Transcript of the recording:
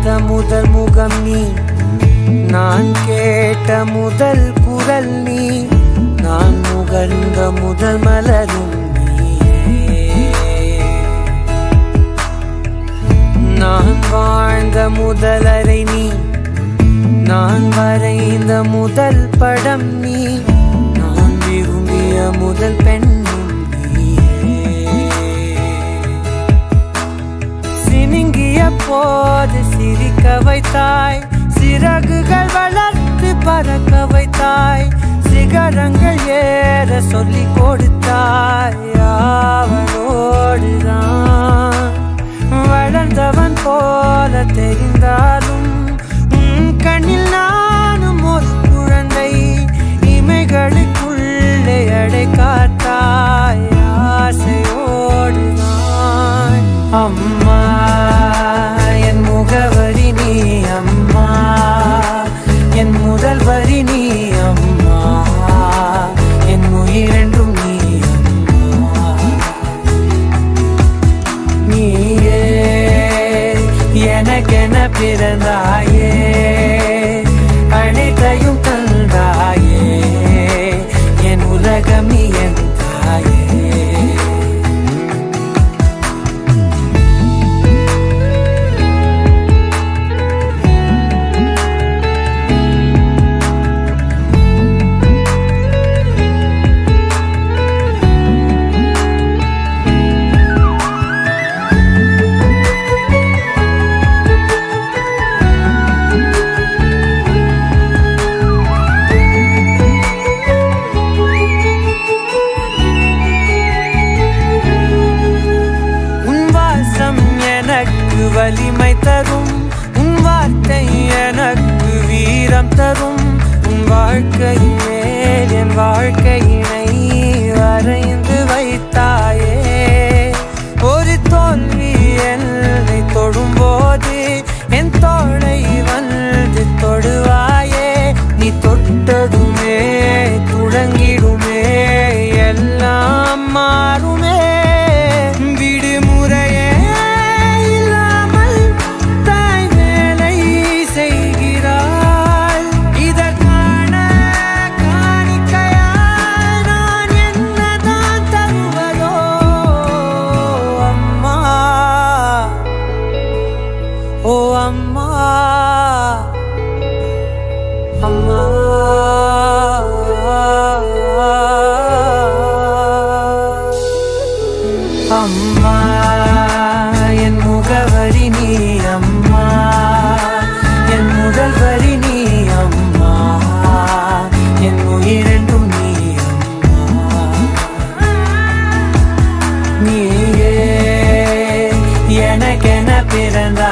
முதல் முகம் நீ, நான் கேட்ட முதல் குரல் நீ, நான் முகர்ந்த முதல் மலரும் நீயே. நான் வாழ்ந்த முதல் அறை நீ, நான் வரைந்த முதல் படம் நீ, நான் விரும்பிய முதல் பெண்ணும் நீயே. சினுங்கிய போது சிரிக்க வைத்தாய், சிறகுகள் வளர்த்து பறக்க வைத்தாய், சிகரங்கள் ஏற சொல்லி கொடுத்தாய். அவளோடுதான் வளர்ந்தவன் போல தெரிந்தாலும் உன் கண்ணில் நானும் ஒரு குழந்தை, இமைகளுக்குள்ளே அடை காத்தாய். ஆசையோடுதான் அம்மா என் முகவரி நீ, அம்மா என் முதல் வரி நீ, அம்மா என் உயிரென்றும் நீ, அம்மா நீயே எனக்கென பிறந்தாயே, அனைத்தையும் தந்தாயே, என் உலகம் நீ என் தாயே. வலிமை தரும் உன் வார்த்தை எனக்கு வீரம் தரும், உன் வாழ்க்கை மேல் என் வாழ்க்கையினை வரைந்து வைத்தாயே. ஒரு தோல்வி என்னை தொடும்போது என் தோளை வந்து தொடுவாயே. நீ தொட்டதுமே தொடங்கிடுமே எல்லாம் மாறுமே. விடுமுறையே அம்மா என் முகவரி நீ, அம்மா என் முதல் வரி நீ, அம்மா என் உயிரென்றும் நீ, அம்மா நீயே எனக்கென பிறந்த